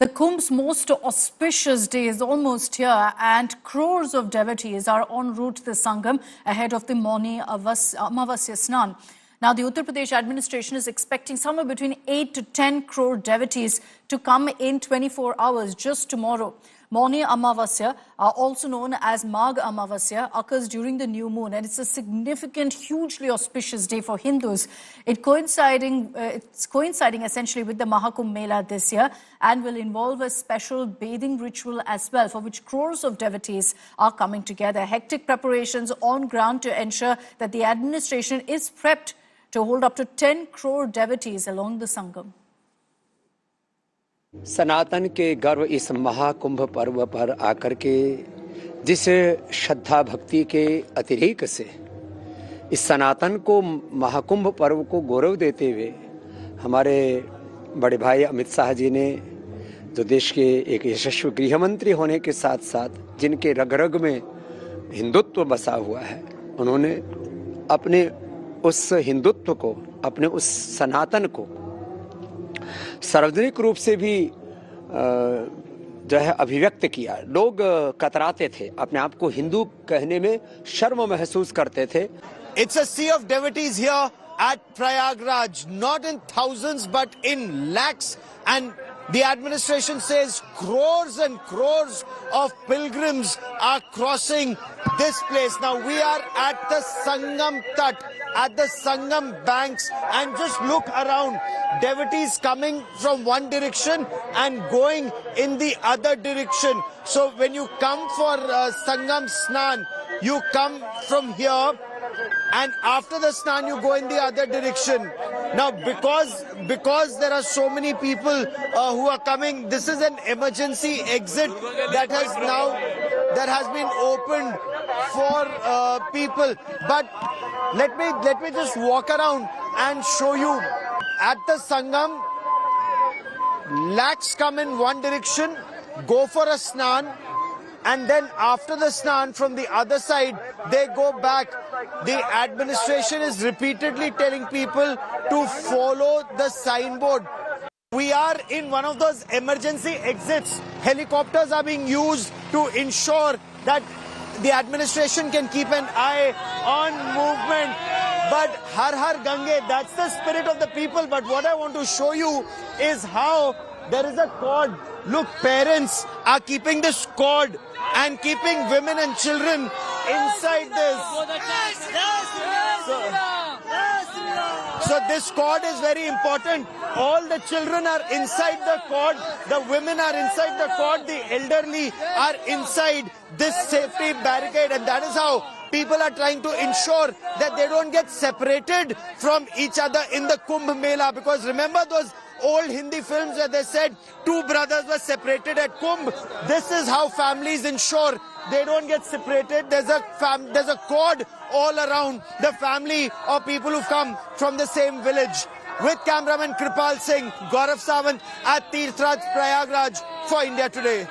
The Kumbh's most auspicious day is almost here, and crores of devotees are en route to the Sangam ahead of the Mauni Amavasya Snan. Now, the Uttar Pradesh administration is expecting somewhere between 8 to 10 crore devotees to come in 24 hours just tomorrow. Mauni Amavasya, also known as Magh Amavasya, occurs during the new moon, and it's a significant, hugely auspicious day for Hindus. It's coinciding essentially with the Mahakumbh Mela this year, and will involve a special bathing ritual as well, for which crores of devotees are coming together. Hectic preparations on ground to ensure that the administration is prepped to hold up to 10 crore devotees along the Sangam. सनातन के गर्व इस महाकुंभ पर्व पर आकर के जिस श्रद्धा भक्ति के अतिरेक से इस सनातन को महाकुंभ पर्व को गौरव देते हुए हमारे बड़े भाई अमित शाह जी ने, जो देश के एक यशस्वी गृह मंत्री होने के साथ साथ जिनके रग रग में हिंदुत्व बसा हुआ है, उन्होंने अपने उस हिंदुत्व को, अपने उस सनातन को सार्वजनिक रूप से भी जो है अभिव्यक्त किया। लोग कतराते थे, अपने आप को हिंदू कहने में शर्म महसूस करते थे। It's a sea of devotees here at Prayagraj, not in thousands but in lakhs, and the administration says crores and crores of pilgrims are crossing this place. Now we are at the Sangam Tat, at the Sangam banks, and just look around. Devotees coming from one direction and going in the other direction. So when you come for Sangam Snan, you come from here, and after the Snan you go in the other direction. Now because there are so many people who are coming, this is an emergency exit that has been opened for people. But let me just walk around and show you. At the Sangam, lakhs come in one direction, go for a Snan, and then after the Snan from the other side, they go back. The administration is repeatedly telling people to follow the signboard. We are in one of those emergency exits. Helicopters are being used to ensure that the administration can keep an eye on movement. But Har Har Gange, that's the spirit of the people. But what I want to show you is how there is a cord. Look, parents are keeping this cord and keeping women and children inside this. So this cord is very important. All the children are inside the cord, the women are inside the cord, the elderly are inside this safety barricade, and that is how people are trying to ensure that they don't get separated from each other in the Kumbh Mela. Because remember those old Hindi films where they said two brothers were separated at Kumbh? This is how families ensure they don't get separated. There's a cord all around the family or people who've come from the same village. With cameraman Kripal Singh, Gaurav Sawant at Tirthraj Prayagraj for India Today.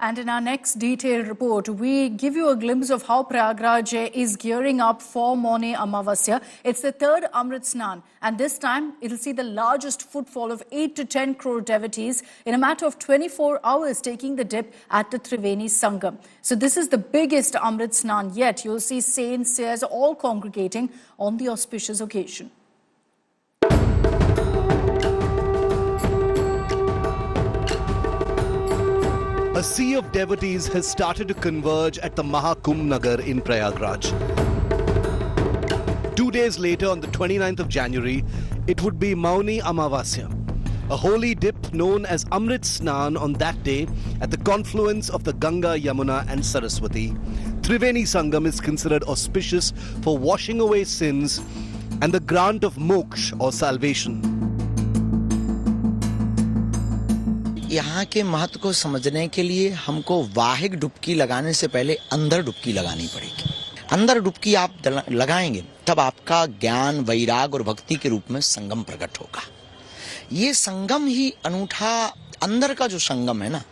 And in our next detailed report, we give you a glimpse of how Prayagraj is gearing up for Mauni Amavasya. It's the third Amrit Snan, and this time it'll see the largest footfall of 8 to 10 crore devotees in a matter of 24 hours taking the dip at the Triveni Sangam. So this is the biggest Amrit Snan yet. You'll see saints, seers all congregating on the auspicious occasion. A sea of devotees has started to converge at the Mahakumbh Nagar in Prayagraj. 2 days later, on the 29th of January, it would be Mauni Amavasya, a holy dip known as Amrit Snan on that day at the confluence of the Ganga, Yamuna and Saraswati. Triveni Sangam is considered auspicious for washing away sins and the grant of moksha or salvation. यहाँ के महत्व को समझने के लिए हमको वाहिक डुबकी लगाने से पहले अंदर डुबकी लगानी पड़ेगी। अंदर डुबकी आप लगाएंगे तब आपका ज्ञान, वैराग और भक्ति के रूप में संगम प्रकट होगा। ये संगम ही अनूठा, अंदर का जो संगम है ना,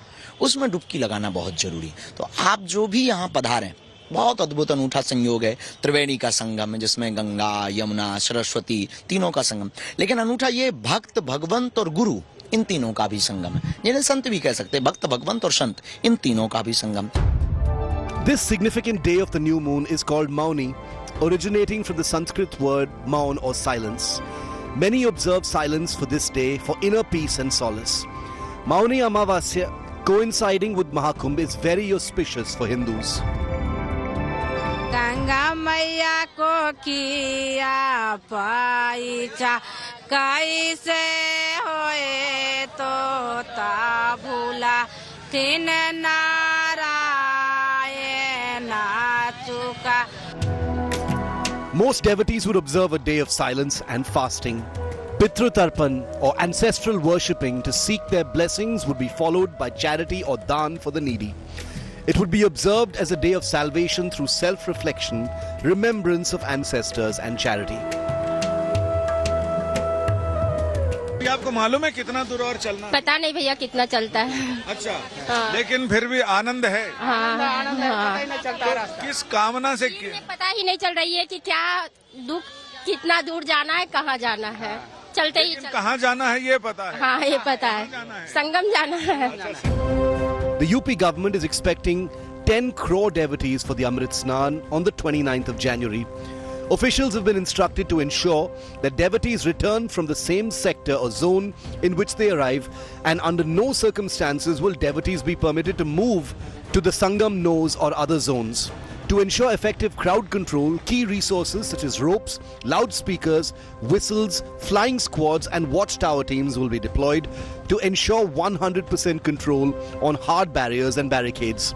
उसमें डुबकी लगाना बहुत जरूरी। तो आप जो भी यहाँ पधारें, बहुत अद्भुत अनूठा संयोग है। त्रिवेणी का संगम है जिसमें गंगा, यमुना, सरस्वती तीनों का संगम। लेकिन अनूठा ये भक्त, भगवंत और गुरु इन तीनों का भी संगम है, जिन्हें संत भी कह सकते हैं, भक्त, भगवंत और संत, इन तीनों का भी संगम। This significant day of the new moon is called Mauni, originating from the Sanskrit word maun or silence. Many observe silence for this day for inner peace and solace. Mauni Amavasya, coinciding with Mahakumbh, is very auspicious for Hindus. Ganga मैया को किया पाईचा कैसे होए तो ता भूला तीन नारायण चुका. Most devotees would observe a day of silence and fasting. Pitru Tarpan, or ancestral worshipping to seek their blessings, would be followed by charity or daan for the needy. It would be observed as a day of salvation through self-reflection, remembrance of ancestors and charity. आपको मालूम है कितना दूर और चलना? पता नहीं भैया कितना चलता है. अच्छा, लेकिन फिर भी आनंद है. आनंद तो किस कामना से? पता ही नहीं चल रही है कि क्या दुख, कितना दूर जाना है, कहाँ जाना है. चलते ही कहाँ जाना है ये पता है. हाँ, ये पता है. संगम जाना है. The UP government is expecting 10 crore devotees for the Amrit Snan on the 29th of January. Officials have been instructed to ensure that devotees return from the same sector or zone in which they arrive, and under no circumstances will devotees be permitted to move to the Sangam nose or other zones. To ensure effective crowd control, key resources such as ropes, loudspeakers, whistles, flying squads and watchtower teams will be deployed to ensure 100% control on hard barriers and barricades.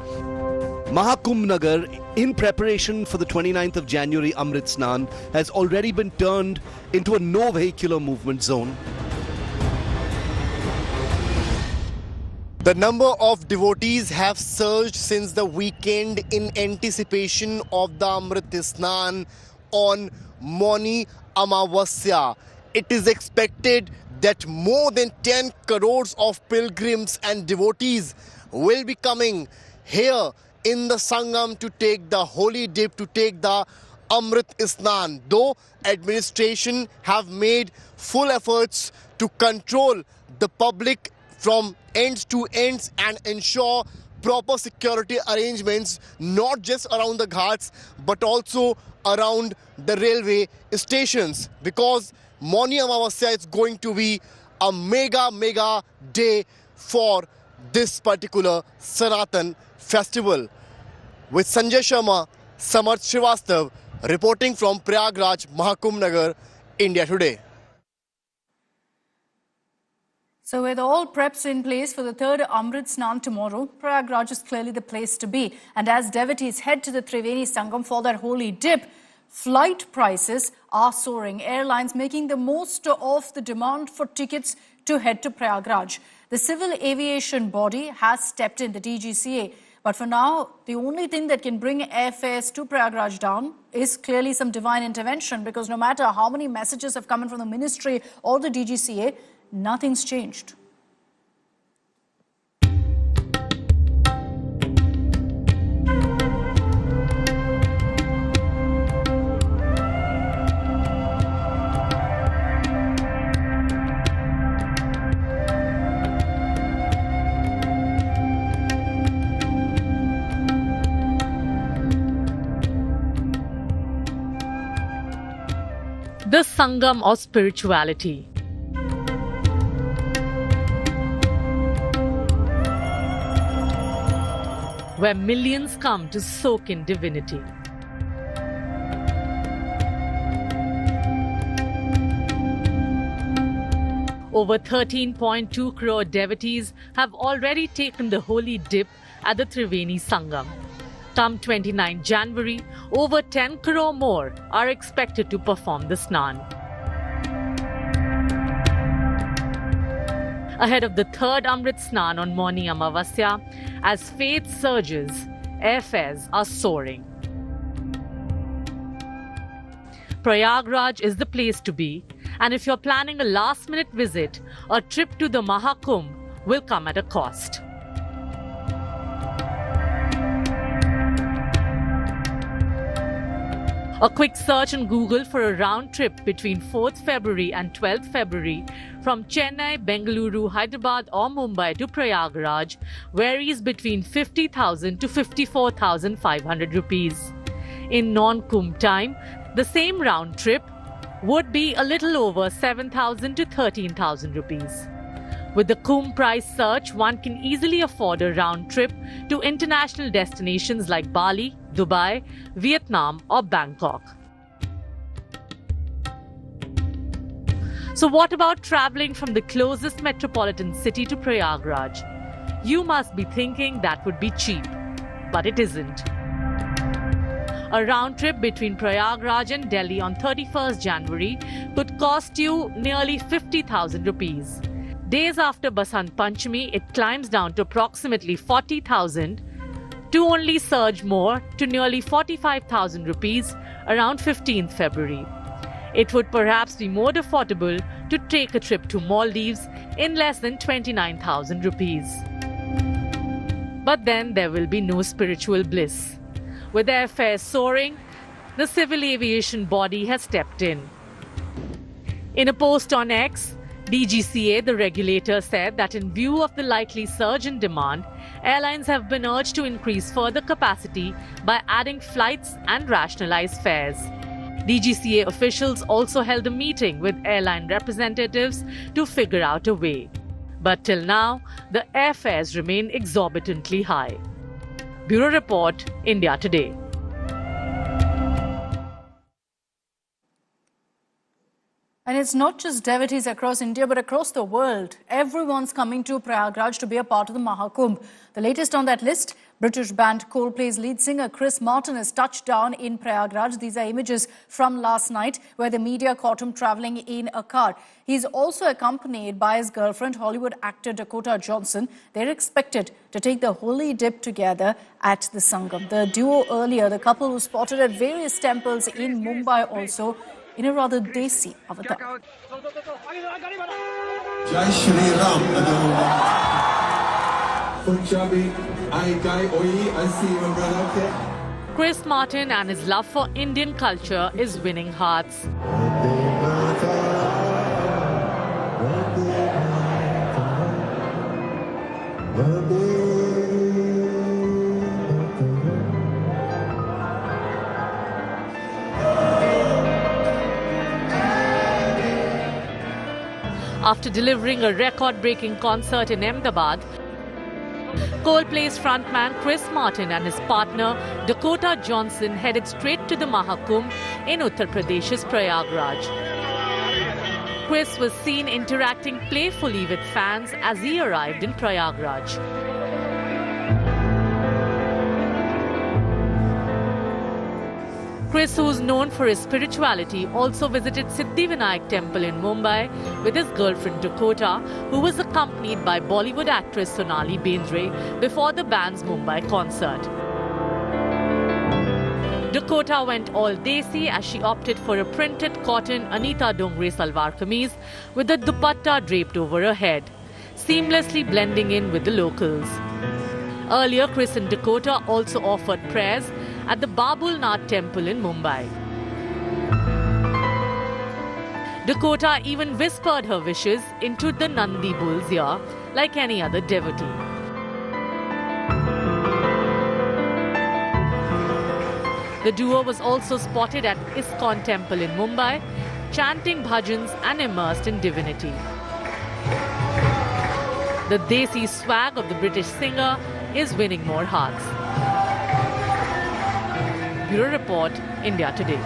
Mahakumbh Nagar, in preparation for the 29th of January Amrit Snan, has already been turned into a no-vehicular movement zone. The number of devotees have surged since the weekend in anticipation of the Amrit Snan on Mauni Amavasya. It is expected that more than 10 crores of pilgrims and devotees will be coming here in the Sangam to take the holy dip, to take the Amrit Snan. Though administration have made full efforts to control the public from ends to ends and ensure proper security arrangements, not just around the ghats but also around the railway stations, because Mauni Amavasya is going to be a mega day for this particular Sanatan festival. With Sanjay Sharma, Samarth Srivastav reporting from Prayagraj, Mahakumbh Nagar, India Today. So with all preps in place for the third Amrit Snan tomorrow, Prayagraj is clearly the place to be. And as devotees head to the Triveni Sangam for their holy dip, flight prices are soaring. Airlines making the most of the demand for tickets to head to Prayagraj. The civil aviation body has stepped in, the DGCA. But for now, the only thing that can bring airfares to Prayagraj down is clearly some divine intervention, because no matter how many messages have come in from the ministry or the DGCA, nothing's changed. The Sangam of spirituality. Where millions come to soak in divinity. Over 13.2 crore devotees have already taken the holy dip at the Triveni Sangam. Come 29 January, over 10 crore more are expected to perform the Snan. Ahead of the third Amrit Snan on Mauni Amavasya, as faith surges, airfares are soaring. Prayagraj is the place to be, and if you're planning a last-minute visit, a trip to the Mahakumbh will come at a cost. A quick search on Google for a round trip between 4th February and 12th February from Chennai, Bengaluru, Hyderabad or Mumbai to Prayagraj varies between 50,000 to 54,500 rupees. In non-Kumbh time, the same round trip would be a little over 7,000 to 13,000 rupees. With the Kumbh price surge, one can easily afford a round trip to international destinations like Bali, Dubai, Vietnam or Bangkok. So what about traveling from the closest metropolitan city to Prayagraj? You must be thinking that would be cheap, but it isn't. A round trip between Prayagraj and Delhi on 31st January could cost you nearly 50,000 rupees. Days after Basant Panchami, it climbs down to approximately 40,000 to only surge more to nearly 45,000 rupees around 15th February. It would perhaps be more affordable to take a trip to Maldives in less than 29,000 rupees. But then there will be no spiritual bliss. With airfares soaring, the civil aviation body has stepped in. In a post on X, DGCA, the regulator, said that in view of the likely surge in demand, airlines have been urged to increase further capacity by adding flights and rationalize fares. DGCA officials also held a meeting with airline representatives to figure out a way. But till now, the airfares remain exorbitantly high. Bureau Report, India Today. And it's not just devotees across India, but across the world. Everyone's coming to Prayagraj to be a part of the Mahakumbh. The latest on that list, British band Coldplay's lead singer Chris Martin has touched down in Prayagraj. These are images from last night where the media caught him travelling in a car. He's also accompanied by his girlfriend, Hollywood actor Dakota Johnson. They're expected to take the holy dip together at the Sangam. The duo earlier, the couple was spotted at various temples in Mumbai also, in a rather desi avatar. Jai Shri Ram. Punjabi, I see my brother, okay? Chris Martin and his love for Indian culture is winning hearts. After delivering a record-breaking concert in Ahmedabad, Coldplay's frontman Chris Martin and his partner Dakota Johnson headed straight to the Mahakumbh in Uttar Pradesh's Prayagraj. Chris was seen interacting playfully with fans as he arrived in Prayagraj. Chris, who is known for his spirituality, also visited Siddhivinayak temple in Mumbai with his girlfriend Dakota, who was accompanied by Bollywood actress Sonali Bendre before the band's Mumbai concert. Dakota went all desi as she opted for a printed cotton Anita Dongre salwar kameez with a dupatta draped over her head, seamlessly blending in with the locals. Earlier, Chris and Dakota also offered prayers at the Babul Nath temple in Mumbai. Dakota even whispered her wishes into the Nandi bull's ear like any other devotee. The duo was also spotted at ISKCON temple in Mumbai, chanting bhajans and immersed in divinity. The desi swag of the British singer is winning more hearts. Bureau Report, India Today.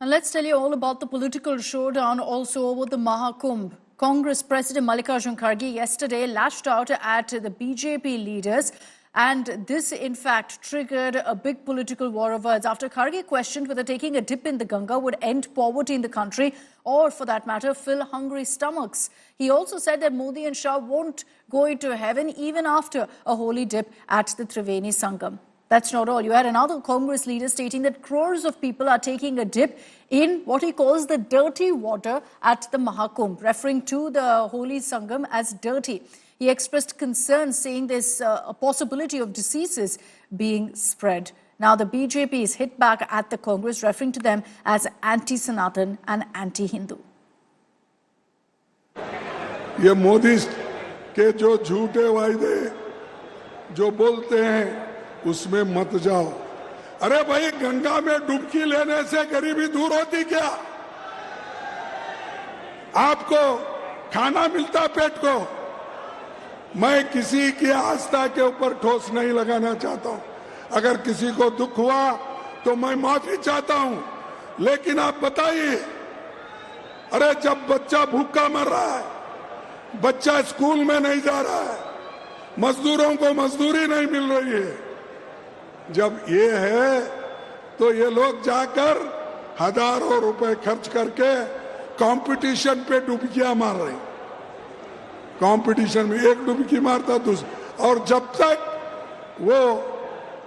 And let's tell you all about the political showdown also over the Mahakumbh. Congress President Mallikarjun Kharge yesterday lashed out at the BJP leaders, and this in fact triggered a big political war of words after Kharge questioned whether taking a dip in the Ganga would end poverty in the country or, for that matter, fill hungry stomachs. He also said that Modi and Shah won't go into heaven even after a holy dip at the Triveni Sangam. That's not all. You had another Congress leader stating that crores of people are taking a dip in what he calls the dirty water at the Mahakumbh, referring to the holy Sangam as dirty. He expressed concern, saying there's a possibility of diseases being spread. Now, the BJP is hit back at the Congress, referring to them as anti-Sanatan and anti-Hindu. ये मोदी के जो झूठे वायदे जो बोलते हैं उसमें मत जाओ। अरे भाई, गंगा में डुबकी लेने से गरीबी दूर होती क्या? आपको खाना मिलता पेट को? मैं किसी की आस्था के ऊपर ठोस नहीं लगाना चाहता हूं। अगर किसी को दुख हुआ तो मैं माफी चाहता हूं, लेकिन आप बताइए, अरे जब बच्चा भूखा मर रहा है, बच्चा स्कूल में नहीं जा रहा है, मजदूरों को मजदूरी नहीं मिल रही है, जब ये है तो ये लोग जाकर हजारों रुपए खर्च करके कंपटीशन पे डुबकियां मार रहे। कंपटीशन में एक डुबकी मारता दूसरा, और जब तक वो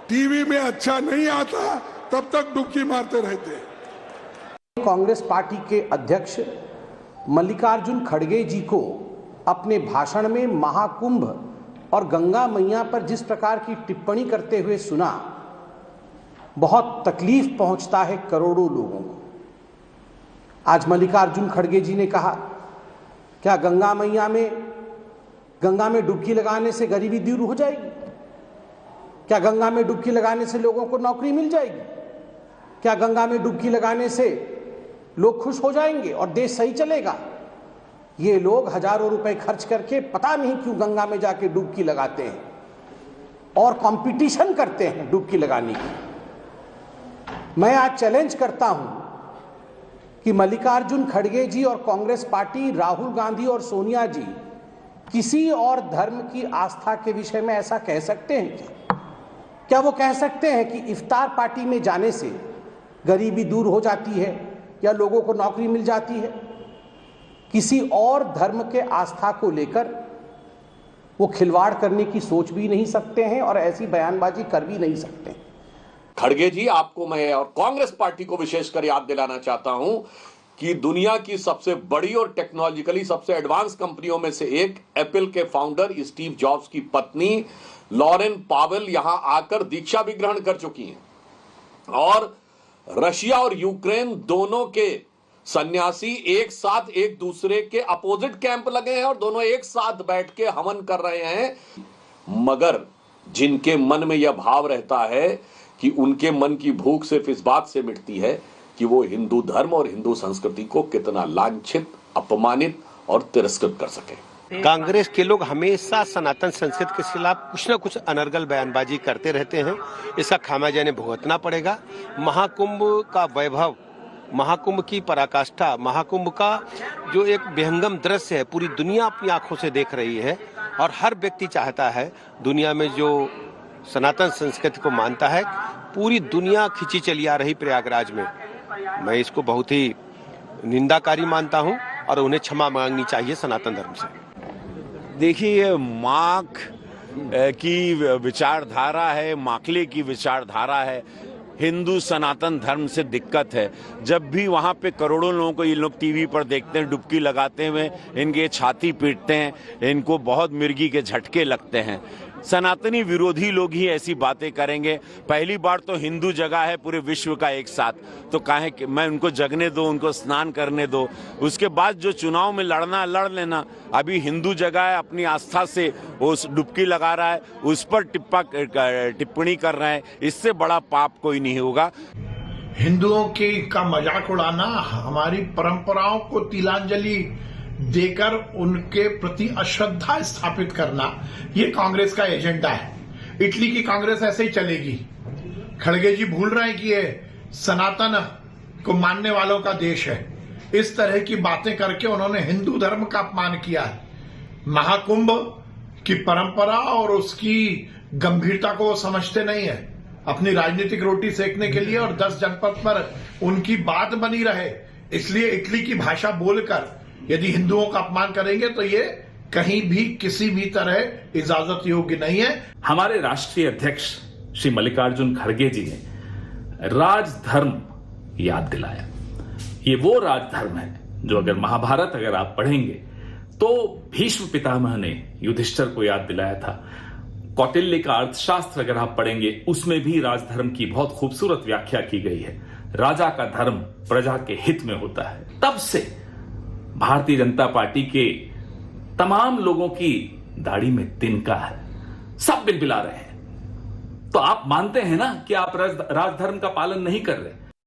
टीवी में अच्छा नहीं आता तब तक डुबकी मारते रहते। कांग्रेस पार्टी के अध्यक्ष मल्लिकार्जुन खड़गे जी को अपने भाषण में महाकुंभ और गंगा मैया पर जिस प्रकार की टिप्पणी करते हुए सुना, बहुत तकलीफ पहुंचता है करोड़ों लोगों को। आज मल्लिकार्जुन खड़गे जी ने कहा, क्या गंगा में डुबकी लगाने से गरीबी दूर हो जाएगी? क्या गंगा में डुबकी लगाने से लोगों को नौकरी मिल जाएगी? क्या गंगा में डुबकी लगाने से लोग खुश हो जाएंगे और देश सही चलेगा? ये लोग हजारों रुपए खर्च करके पता नहीं क्यों गंगा में जाके डुबकी लगाते हैं और कंपटीशन करते हैं डुबकी लगाने की। मैं आज चैलेंज करता हूं कि मल्लिकार्जुन खड़गे जी और कांग्रेस पार्टी, राहुल गांधी और सोनिया जी किसी और धर्म की आस्था के विषय में ऐसा कह सकते हैं क्या वो कह सकते हैं कि इफ्तार पार्टी में जाने से गरीबी दूर हो जाती है या लोगों को नौकरी मिल जाती है? किसी और धर्म के आस्था को लेकर वो खिलवाड़ करने की सोच भी नहीं सकते हैं और ऐसी बयानबाजी कर भी नहीं सकते। खड़गे जी, आपको मैं और कांग्रेस पार्टी को विशेषकर याद दिलाना चाहता हूं कि दुनिया की सबसे बड़ी और टेक्नोलॉजिकली सबसे एडवांस कंपनियों में से एक एप्पल के फाउंडर स्टीव जॉब्स की पत्नी लॉरेन पावेल यहां आकर दीक्षा भी ग्रहण कर चुकी हैं, और रशिया और यूक्रेन दोनों के सन्यासी एक साथ एक दूसरे के अपोजिट कैंप लगे हैं और दोनों एक साथ बैठ के हवन कर रहे हैं। मगर जिनके मन में यह भाव रहता है कि उनके मन की भूख सिर्फ इस बात से मिटती है कि वो हिंदू धर्म और हिंदू संस्कृति को कितना लांछित, अपमानित और तिरस्कृत कर सके। कांग्रेस के लोग हमेशा सनातन संस्कृति के खिलाफ कुछ न कुछ अनर्गल बयानबाजी करते रहते हैं। इसका खामियाजा इन्हें भुगतना पड़ेगा। महाकुंभ का वैभव, महाकुंभ की पराकाष्ठा, महाकुंभ का जो एक विहंगम दृश्य है, पूरी दुनिया अपनी आंखों से देख रही है और हर व्यक्ति चाहता है, दुनिया में जो सनातन संस्कृति को मानता है, पूरी दुनिया खिंची चली आ रही प्रयागराज में। मैं इसको बहुत ही निंदाकारी मानता हूं और उन्हें क्षमा मांगनी चाहिए सनातन धर्म से। देखिए, मार्क की विचारधारा है, माकले की विचारधारा है। हिंदू सनातन धर्म से दिक्कत है। जब भी वहाँ पे करोड़ों लोगों को ये लोग टीवी पर देखते हैं डुबकी लगाते हुए, इनके छाती पीटते हैं, इनको बहुत मिर्गी के झटके लगते हैं। सनातनी विरोधी लोग ही ऐसी बातें करेंगे। पहली बार तो हिंदू जगह है पूरे विश्व का एक साथ, तो काहे कि मैं उनको जगने दो, उनको स्नान करने दो। उसके बाद जो चुनाव में लड़ना लड़ लेना। अभी हिंदू जगह है, अपनी आस्था से उस डुबकी लगा रहा है, उस पर टिप्पणी कर रहे हैं। इससे बड़ा पाप कोई नहीं होगा। हिंदुओं का मजाक उड़ाना, हमारी परंपराओं को तिलांजलि देकर उनके प्रति अश्रद्धा स्थापित करना, ये कांग्रेस का एजेंडा है। इटली की कांग्रेस ऐसे ही चलेगी। खड़गे जी भूल रहे हैं कि ये सनातन को मानने वालों का देश है। इस तरह की बातें करके उन्होंने हिंदू धर्म का अपमान किया है। महाकुंभ की परंपरा और उसकी गंभीरता को वो समझते नहीं है। अपनी राजनीतिक रोटी सेकने के लिए और 10 जनपद पर उनकी बात बनी रहे, इसलिए इटली की भाषा बोलकर यदि हिंदुओं का अपमान करेंगे तो ये कहीं भी किसी भी तरह इजाजत योग्य नहीं है। हमारे राष्ट्रीय अध्यक्ष श्री मल्लिकार्जुन खड़गे जी ने राजधर्म याद दिलाया। ये वो राजधर्म है जो अगर महाभारत अगर आप पढ़ेंगे तो भीष्म पितामह ने युधिष्ठिर को याद दिलाया था। कौटिल्य का अर्थशास्त्र अगर आप पढ़ेंगे उसमें भी राजधर्म की बहुत खूबसूरत व्याख्या की गई है। राजा का धर्म प्रजा के हित में होता है। तब से भारतीय जनता पार्टी के तमाम लोगों की दाढ़ी में तिनका है, सब बिलबिला रहे हैं। तो आप मानते हैं ना कि आप राजधर्म का पालन नहीं कर रहे।